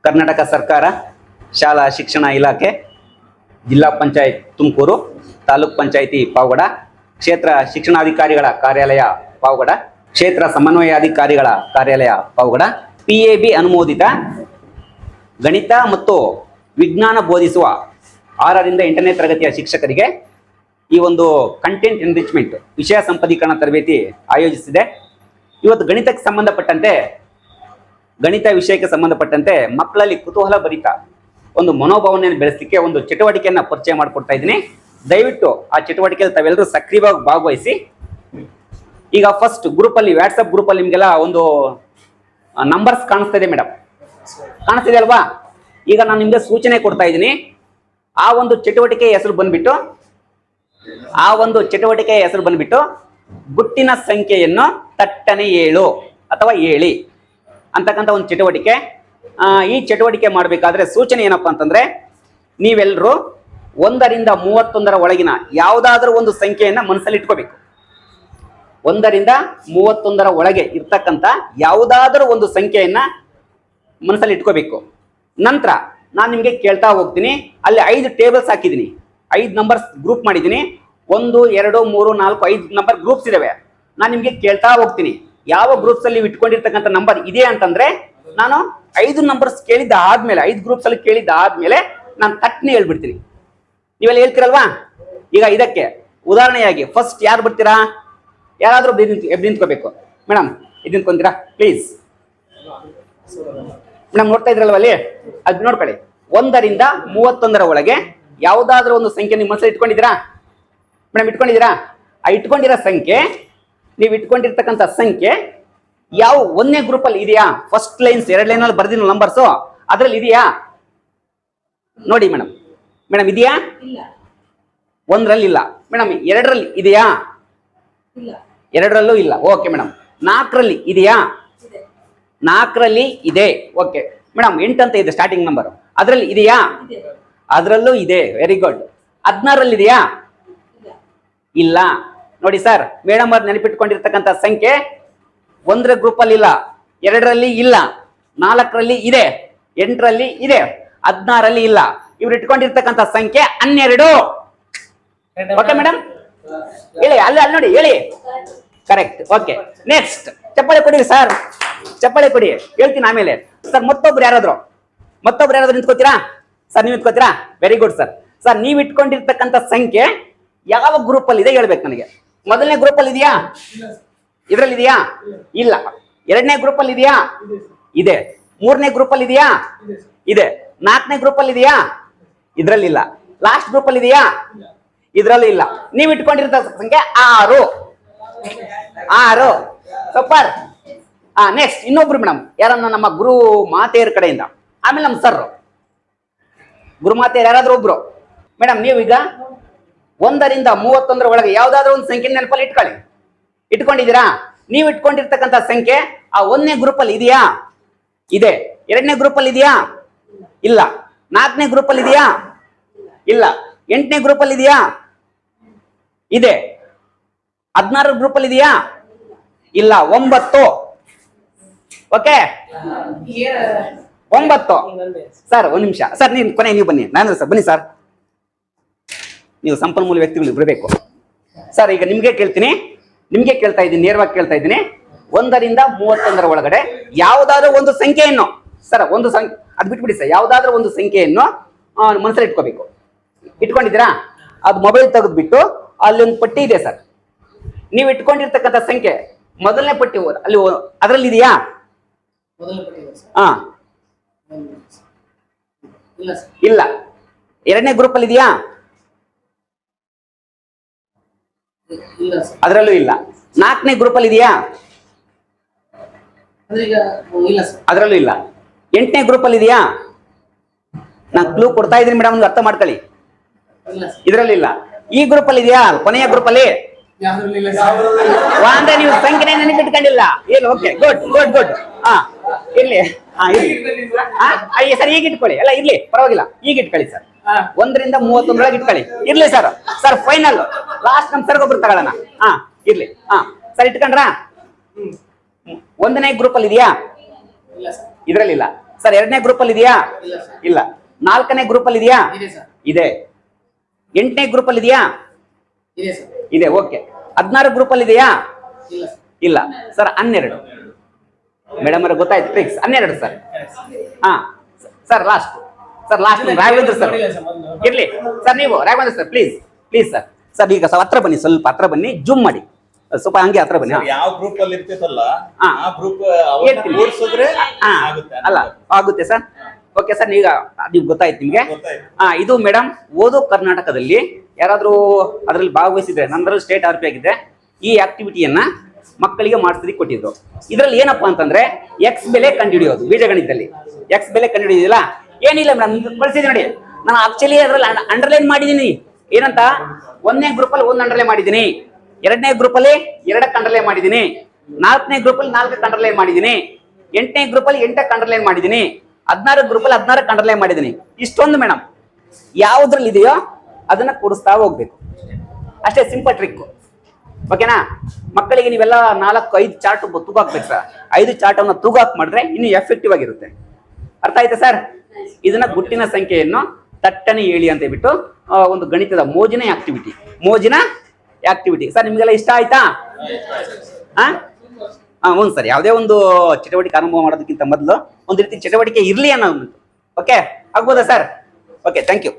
ಕರ್ನಾಟಕ ಸರ್ಕಾರ, ಶಾಲಾ ಶಿಕ್ಷಣ ಇಲಾಖೆ, ಜಿಲ್ಲಾ ಪಂಚಾಯತ್ ತುಮಕೂರು, ತಾಲೂಕ್ ಪಂಚಾಯಿತಿ ಪಾವಗಡ, ಕ್ಷೇತ್ರ ಶಿಕ್ಷಣಾಧಿಕಾರಿಗಳ ಕಾರ್ಯಾಲಯ ಪಾವಗಡ, ಕ್ಷೇತ್ರ ಸಮನ್ವಯಾಧಿಕಾರಿಗಳ ಕಾರ್ಯಾಲಯ ಪಾವಗಡ, PAB ಅನುಮೋದಿತ ಗಣಿತ ಮತ್ತು ವಿಜ್ಞಾನ ಬೋಧಿಸುವ 6ರಿಂದ 8ನೇ ತರಗತಿಯ ಶಿಕ್ಷಕರಿಗೆ ಈ ಒಂದು ಕಂಟೆಂಟ್ ಎನ್ರಿಚ್ಮೆಂಟ್ ವಿಷಯ ಸಂಪದೀಕರಣ ತರಬೇತಿ ಆಯೋಜಿಸಿದೆ. ಇವತ್ತು ಗಣಿತಕ್ಕೆ ಸಂಬಂಧಪಟ್ಟಂತೆ, ಗಣಿತ ವಿಷಯಕ್ಕೆ ಸಂಬಂಧಪಟ್ಟಂತೆ ಮಕ್ಕಳಲ್ಲಿ ಕುತೂಹಲ ಭರಿತ ಒಂದು ಮನೋಭಾವನೆಯನ್ನು ಬೆಳೆಸಲಿಕ್ಕೆ ಒಂದು ಚಟುವಟಿಕೆಯನ್ನು ಪರಿಚಯ ಮಾಡಿಕೊಡ್ತಾ ಇದ್ದೀನಿ. ದಯವಿಟ್ಟು ಆ ಚಟುವಟಿಕೆಯಲ್ಲಿ ತಾವೆಲ್ಲರೂ ಸಕ್ರಿಯವಾಗಿ ಭಾಗವಹಿಸಿ. ಈಗ ಫಸ್ಟ್ ಗ್ರೂಪಲ್ಲಿ, ವಾಟ್ಸಪ್ ಗ್ರೂಪಲ್ಲಿ ನಿಮಗೆಲ್ಲ ಒಂದು ನಂಬರ್ಸ್ ಕಾಣಿಸ್ತಾ ಇದೆ ಮೇಡಮ್, ಕಾಣಿಸ್ತಿದೆ ಅಲ್ವಾ? ಈಗ ನಾನು ನಿಮಗೆ ಸೂಚನೆ ಕೊಡ್ತಾ ಇದ್ದೀನಿ. ಆ ಒಂದು ಚಟುವಟಿಕೆಯ ಹೆಸರು ಬಂದ್ಬಿಟ್ಟು ಗುಟ್ಟಿನ ಸಂಖ್ಯೆಯನ್ನು ತಟ್ಟನೆ 7 ಅಥವಾ ಹೇಳಿ ಅಂತಕ್ಕಂಥ ಒಂದು ಚಟುವಟಿಕೆ. ಈ ಚಟುವಟಿಕೆ ಮಾಡಬೇಕಾದ್ರೆ ಸೂಚನೆ ಏನಪ್ಪಾ ಅಂತಂದ್ರೆ, ನೀವೆಲ್ಲರೂ 1ರಿಂದ 31ರ ಒಳಗಿನ ಯಾವುದಾದ್ರೂ ಒಂದು ಸಂಖ್ಯೆಯನ್ನ ಮನಸ್ಸಲ್ಲಿ ಇಟ್ಕೋಬೇಕು. 1ರಿಂದ 31ರ ಒಳಗೆ ಇರ್ತಕ್ಕಂಥ ಯಾವುದಾದ್ರೂ ಒಂದು ಸಂಖ್ಯೆಯನ್ನ ಮನಸ್ಸಲ್ಲಿ ಇಟ್ಕೋಬೇಕು. ನಂತರ ನಾನು ನಿಮಗೆ ಕೇಳ್ತಾ ಹೋಗ್ತೀನಿ. ಅಲ್ಲಿ 5 ಟೇಬಲ್ಸ್ ಹಾಕಿದ್ದೀನಿ, 5 ನಂಬರ್ಸ್ ಗ್ರೂಪ್ ಮಾಡಿದ್ದೀನಿ. 1, 2, 3, 4, 5 ನಂಬರ್ ಗ್ರೂಪ್ಸ್ ಇದಾವೆ. ನಾನು ನಿಮಗೆ ಕೇಳ್ತಾ ಹೋಗ್ತೀನಿ, ಯಾವ ಗ್ರೂಪ್ಸ್ ಅಲ್ಲಿ ಇಟ್ಕೊಂಡಿರ್ತಕ್ಕಂಥ ನಂಬರ್ ಇದೆ ಅಂತಂದ್ರೆ ನಾನು 5 ನಂಬರ್ಸ್ ಕೇಳಿದ್ದ ಆದ್ಮೇಲೆ, 5 ಗ್ರೂಪ್ಸ್ ಅಲ್ಲಿ ಕೇಳಿದ್ದ ಆದ್ಮೇಲೆ ನಾನು ತಟ್ಟನೆ ಹೇಳ್ಬಿಡ್ತೀನಿ. ನೀವೆಲ್ಲ ಹೇಳ್ತೀರಲ್ವಾ? ಈಗ ಇದಕ್ಕೆ ಉದಾಹರಣೆಯಾಗಿ ಫಸ್ಟ್ ಯಾರು ಬರ್ತೀರಾ? ಯಾರಾದ್ರೂ ಎದ್ದು ನಿಂತ್ಕೋಬೇಕು. ಮೇಡಮ್ ಇದು ನಿಂತ್ಕೊಂತೀರಾ ಪ್ಲೀಸ್? ಮೇಡಮ್ ನೋಡ್ತಾ ಇದ್ರಲ್ವ ಅಲ್ಲಿ, ಅದು ನೋಡ್ಕೊಳ್ಳಿ. 1ರಿಂದ 31ರ ಒಳಗೆ ಯಾವುದಾದ್ರೂ ಒಂದು ಸಂಖ್ಯೆ ನಿಮ್ಮ ಮನಸ್ಸಲ್ಲಿ ಇಟ್ಕೊಂಡಿದ್ದೀರಾ? ಮೇಡಮ್ ಇಟ್ಕೊಂಡಿದ್ದೀರಾ? ಆ ಇಟ್ಕೊಂಡಿರೋ ಸಂಖ್ಯೆ, ನೀವು ಇಟ್ಕೊಂಡಿರ್ತಕ್ಕಂಥ ಸಂಖ್ಯೆ ಯಾವ 1ನೇ ಗ್ರೂಪ್ ಅಲ್ಲಿ ಇದೆಯಾ? ಫಸ್ಟ್ ಲೈನ್ಸ್ 2 ಲೈನಲ್ಲಿ ಬರ್ದಿನ ನಂಬರ್ಸು ಅದ್ರಲ್ಲಿ ಇದೆಯಾ ನೋಡಿ ಮೇಡಮ್. ಮೇಡಮ್ ಇದೆಯಾ? 1ರಲ್ಲಿ ಇಲ್ಲ. ಮೇಡಮ್ 2ರಲ್ಲಿ ಇದೆಯಾ? 2ರಲ್ಲೂ ಇಲ್ಲ. Okay madam. 4ರಲ್ಲಿ ಇದೆಯಾ? 4ರಲ್ಲಿ ಇದೆ. Okay madam. 8 ಅಂತ ಇದೆ ಸ್ಟಾರ್ಟಿಂಗ್ ನಂಬರ್, ಅದ್ರಲ್ಲಿ ಇದೆಯಾ? ಅದ್ರಲ್ಲೂ ಇದೆ. Very good. 16ರಲ್ಲಿ ಇದೆಯಾ? ಇಲ್ಲ. ನೋಡಿ ಸರ್, ಮೇಡಮ್ ಅವ್ರು ನೆನಪಿಟ್ಕೊಂಡಿರ್ತಕ್ಕಂಥ ಸಂಖ್ಯೆ 1ರ ಗ್ರೂಪ್ ಅಲ್ಲಿ ಇಲ್ಲ, 2ರಲ್ಲಿ ಇಲ್ಲ, 4ರಲ್ಲಿ ಇದೆ, 8ರಲ್ಲಿ ಇದೆ, 16ರಲ್ಲಿ ಇಲ್ಲ. ಇವ್ರು ಇಟ್ಕೊಂಡಿರ್ತಕ್ಕಂಥ ಸಂಖ್ಯೆ 12. ಓಕೆ ಮೇಡಮ್, ಹೇಳಿ. ಅಲ್ಲಿ ನೋಡಿ, ಹೇಳಿ. ಕರೆಕ್ಟ್. Okay, next. ಚಪ್ಪಾಳೆ ಕೊಡಿ ಸರ್, ಚಪ್ಪಾಳೆ ಕೊಡಿ. ಹೇಳ್ತೀನಿ ಆಮೇಲೆ. ಸರ್ ಮತ್ತೊಬ್ರು ಯಾರಾದ್ರು ನಿಂತ್ಕೋತೀರಾ? ಸರ್ ನೀವು ನಿಂತ್ಕೋತೀರಾ? Very good sir. ಸರ್ ನೀವು ಇಟ್ಕೊಂಡಿರ್ತಕ್ಕಂಥ ಸಂಖ್ಯೆ ಯಾವ ಗ್ರೂಪ್ ಅಲ್ಲಿ ಇದೆ ಹೇಳ್ಬೇಕು ನನಗೆ. 1ನೇ ಗ್ರೂಪ್ ಅಲ್ಲಿ ಇದೆಯಾ? ಇದ್ರಲ್ಲಿ ಇದೆಯಾ? ಇಲ್ಲ. 2ನೇ ಗ್ರೂಪ್ ಅಲ್ಲಿ ಇದೆಯಾ? ಇದೆ. 3ನೇ ಗ್ರೂಪ್ ಅಲ್ಲಿ ಇದೆಯಾ? ಇದೆ. 4ನೇ ಗ್ರೂಪ್ ಅಲ್ಲಿ ಇದೆಯಾ? ಇದ್ರಲ್ಲಿ ಇಲ್ಲ. ಲಾಸ್ಟ್ ಗ್ರೂಪ್ ಅಲ್ಲಿ ಇದೆಯಾ? ಇದ್ರಲ್ಲೂ ಇಲ್ಲ. ನೀವು ಇಟ್ಕೊಂಡಿರೋ ಸಂಖ್ಯೆ 6. ಸೂಪರ್. ನೆಕ್ಸ್ಟ್ ಇನ್ನೊಬ್ರು ಮೇಡಮ್, ಯಾರನ್ನ ನಮ್ಮ ಗುರು ಮಾತೆಯರ ಕಡೆಯಿಂದ, ಆಮೇಲೆ ನಮ್ಮ ಸರ್. ಗುರು ಮಾತೆಯರು ಯಾರಾದ್ರೂ ಒಬ್ರು. ಮೇಡಮ್ ನೀವೀಗ 1ರಿಂದ 31ರ ಒಳಗೆ ಯಾವ್ದಾದ್ರು ಒಂದು ಸಂಖ್ಯೆ ನೆನಪಲ್ಲಿ ಇಟ್ಕೊಂಡಿದ್ದೀರಾ? ನೀವು ಇಟ್ಕೊಂಡಿರ್ತಕ್ಕಂಥ ಸಂಖ್ಯೆ ಆ 1ನೇ ಗ್ರೂಪ್ ಅಲ್ಲಿ ಇದೆಯಾ? ಇದೆ. 2ನೇ ಗ್ರೂಪ್ ಅಲ್ಲಿ ಇದೆಯಾ? ಇಲ್ಲ. 4ನೇ ಗ್ರೂಪ್ ಅಲ್ಲಿ ಇದೆಯಾ? ಇಲ್ಲ. 8ನೇ ಗ್ರೂಪ್ ಅಲ್ಲಿ ಇದೆಯಾ? ಇದೆ. 16 ಗ್ರೂಪ್ ಅಲ್ಲಿ ಇದೆಯಾ? ಇಲ್ಲ. 9. ಓಕೆ, 9. ಸರ್ ಒಂದ್ ನಿಮಿಷ ಸರ್, ನೀವು ಬನ್ನಿ. ನಾನು ಸರ್ ಬನ್ನಿ ಸರ್, ನೀವು ಸಂಪನ್ಮೂಲ ವ್ಯಕ್ತಿಗಳು ಬಿಡಬೇಕು ಸರ್. ಈಗ ನಿಮ್ಗೆ ಕೇಳ್ತಾ ಇದ್ದೀನಿ, ನೇರವಾಗಿ ಕೇಳ್ತಾ ಇದ್ದೀನಿ. 1ರಿಂದ 31ರ ಒಳಗಡೆ ಯಾವ್ದಾದ್ರು ಒಂದು ಸಂಖ್ಯೆಯನ್ನು, ಸರ್ ಒಂದು ಸಂಖ್ಯೆ ಅದು ಬಿಟ್ಬಿಡಿ ಸರ್, ಯಾವ್ದಾದ್ರು ಒಂದು ಸಂಖ್ಯೆಯನ್ನು ಮನಸ್ಸಲ್ಲಿ ಇಟ್ಕೋಬೇಕು. ಇಟ್ಕೊಂಡಿದ್ದೀರಾ? ಅದು ಮೊಬೈಲ್ ತೆಗೆದ್ಬಿಟ್ಟು ಅಲ್ಲಿ ಒಂದು ಪಟ್ಟಿ ಇದೆ ಸರ್. ನೀವು ಇಟ್ಕೊಂಡಿರ್ತಕ್ಕಂಥ ಸಂಖ್ಯೆ ಮೊದಲನೇ ಪಟ್ಟಿ ಅಲ್ಲಿ ಅದರಲ್ಲಿ ಇದೆಯಾ? ಇಲ್ಲ. 2ನೇ ಗ್ರೂಪ್ ಅಲ್ಲಿ ಇದೆಯಾ? ಅದರಲ್ಲೂ ಇಲ್ಲ. 4ನೇ ಗ್ರೂಪ್ ಅಲ್ಲಿ ಇದೆಯಾ? ಅದರಲ್ಲೂ ಇಲ್ಲ. 8ನೇ ಗ್ರೂಪ್ ಅಲ್ಲಿ ಇದೆಯಾ? ನಾನು ಕ್ಲೂ ಕೊಡ್ತಾ ಇದ್ದೀನಿ ಮೇಡಮ್, ಅರ್ಥ ಮಾಡ್ಕೊಳ್ಳಿ. ಇದರಲ್ಲಿ ಇಲ್ಲ. ಈ ಗ್ರೂಪ್ ಅಲ್ಲಿ ಇದೆಯಾ? ಕೊನೆಯ ಗ್ರೂಪ್ ಅಲ್ಲಿ ಅಂದ್ರೆ ನೀವು ಸಂಖ್ಯೆ ನೆನಪಿಟ್ಕೊಂಡಿಲ್ಲ. ಏನು? Okay, good. ಇರ್ಲಿ ಸರ್, ಈಗ ಇಟ್ಕೊಳ್ಳಿ. ಅಲ್ಲ ಇರ್ಲಿ, ಪರವಾಗಿಲ್ಲ, ಈಗ ಇಟ್ಕೊಳ್ಳಿ ಸರ್. 1ರಿಂದ 31ರೊಳಗೆ ಇಟ್ಕೊಳ್ಳಿ. ಇರ್ಲಿ ಸರ್. ಸರ್ ಫೈನಲ್ ಲಾಸ್ಟ್ ನಮ್ ಸರ್ಗೊಬ್ರು ತಗೊಳ್ಳೋಣ. ಇರ್ಲಿ. ಸರ್ ಇಟ್ಕೊಂಡ್ರಾ? 1ನೇ ಗ್ರೂಪ್ ಅಲ್ಲಿ ಇದೆಯಾ? ಇದ್ರಲ್ಲಿ ಇಲ್ಲ. ಸರ್ ಎರಡನೇ ಗ್ರೂಪ್ ಅಲ್ಲಿ ಇದೆಯಾ? ಇಲ್ಲ. ನಾಲ್ಕನೇ ಗ್ರೂಪ್ ಅಲ್ಲಿ ಇದೆಯಾ? ಇದೆ. ಎಂಟನೇ ಗ್ರೂಪ್ ಅಲ್ಲಿ ಇದೆಯಾ? ಇದೆ. ಓಕೆ. 16 ಗ್ರೂಪ್ ಅಲ್ಲಿ ಇದೆಯಾ? ಇಲ್ಲ. ಸರ್ 12. ಮೇಡಮ್ ಅವ್ರಿಗೆ ಗೊತ್ತಾಯ್ತು ಟ್ರಿಕ್ಸ್. 12 ಸರ್. ಹಾ sir last. Sir last Raghavendra sir ಇರ್ಲಿ ಸರ್. ನೀವು Raghavendra sir please please sir. Sir ಈಗ ಹತ್ರ ಬನ್ನಿ, ಸ್ವಲ್ಪ ಹತ್ರ ಬನ್ನಿ, ಜೂಮ್ ಮಾಡಿ ಸ್ವಲ್ಪ, ಹಂಗೆ ಹತ್ರ ಬನ್ನಿ. ಯಾವ ಗ್ರೂಪ್ ಅಲ್ಲಿ ಇರ್ತಿತ್ತಲ್ಲ ಆ ಗ್ರೂಪ್ ಆಗುತ್ತೆ ಅಲ್ಲ? ಆಗುತ್ತೆ ಸರ್. ಓಕೆ ಸರ್, ಈಗ ನೀವು ಗೊತ್ತಾಯ್ತು ನಿಮ್ಗೆ. ಇದು ಮೇಡಮ್ ಓದೋ ಕರ್ನಾಟಕದಲ್ಲಿ ಯಾರಾದ್ರೂ ಅದರಲ್ಲಿ ಭಾಗವಹಿಸಿದ್ರೆ, ನಂದ್ರಲ್ಲಿ ಸ್ಟೇಟ್ RP ಆಗಿದ್ರೆ ಈ ಆಕ್ಟಿವಿಟಿಯನ್ನ ಮಕ್ಕಳಿಗೆ ಮಾಡಿಸಿ ಕೊಟ್ಟಿದ್ರು. ಇದರಲ್ಲಿ ಏನಪ್ಪಾ ಅಂತಂದ್ರೆ ಎಕ್ಸ್ ಬೆಲೆ ಕಂಡುಹಿಡಿಯೋದು. ಬೀಜಗಣಿತದಲ್ಲಿ ಎಕ್ಸ್ ಬೆಲೆ ಕಂಡುಹಿಡಿಯೋದಿಲ್ಲ, ಏನಿಲ್ಲ ಮೇಡಮ್, ಕಳಿಸಿದೆ ನೋಡಿ. ನಾನು ಆಕ್ಚುಲಿ ಅದರಲ್ಲಿ ಅಂಡರ್ಲೈನ್ ಮಾಡಿದ್ದೀನಿ. ಏನಂತ? 1ನೇ ಗ್ರೂಪ್ ಅಲ್ಲಿ 1 ಅಂಡರ್ಲೈನ್ ಮಾಡಿದ್ದೀನಿ, 2ನೇ ಗ್ರೂಪ್ ಅಲ್ಲಿ 2ಕ್ಕೆ ಅಂಡರ್ಲೈನ್ ಮಾಡಿದ್ದೀನಿ, 4ನೇ ಗ್ರೂಪ್ ಅಲ್ಲಿ 4ಕ್ಕೆ ಅಂಡರ್ಲೈನ್ ಮಾಡಿದ್ದೀನಿ, 8ನೇ ಗ್ರೂಪ್ ಅಲ್ಲಿ 8ಕ್ಕೆ ಅಂಡರ್ಲೈನ್ ಮಾಡಿದ್ದೀನಿ, 16 ಗ್ರೂಪ್ ಅಲ್ಲಿ 16ಕ್ಕೆ ಅಂಡರ್ಲೈನ್ ಮಾಡಿದ್ದೀನಿ. ಇಷ್ಟೊಂದು ಮೇಡಮ್ ಯಾವ್ದ್ರಲ್ಲಿ ಇದೆಯೋ ಅದನ್ನ ಕೂಡಿಸ್ತಾ ಹೋಗ್ಬೇಕು ಅಷ್ಟೇ. Simple trick. ಓಕೆನಾ? ಮಕ್ಕಳಿಗೆ ನೀವೆಲ್ಲ 4-5 ಚಾರ್ಟ್ ತೂಗ ಹಾಕ್ಬೇಕು ಸರ್. 5 ಚಾರ್ಟ್ ಅನ್ನ ತೂಗ ಹಾಕಿ ಮಾಡಿದ್ರೆ ಇನ್ನೂ ಎಫೆಕ್ಟಿವ್ ಆಗಿರುತ್ತೆ. ಅರ್ಥ ಆಯ್ತಾ ಸರ್? ಇದನ್ನ ಗುಟ್ಟಿನ ಸಂಖ್ಯೆಯನ್ನು ತಟ್ಟನೆ ಹೇಳಿ ಅಂತ ಹೇಳ್ಬಿಟ್ಟು ಒಂದು ಗಣಿತದ ಮೋಜಿನ ಆಕ್ಟಿವಿಟಿ ಸರ್. ನಿಮ್ಗೆಲ್ಲ ಇಷ್ಟ ಆಯ್ತಾ? ಹ್ಞೂ ಸರ್. ಯಾವುದೇ ಒಂದು ಚಟುವಟಿಕೆ ಆರಂಭ ಮಾಡೋದಕ್ಕಿಂತ ಮೊದಲು ಒಂದು ರೀತಿ ಚಟುವಟಿಕೆ ಇರಲಿ ಅನ್ನೋದು. ಓಕೆ ಆಗ್ಬೋದಾ ಸರ್? Okay, thank you.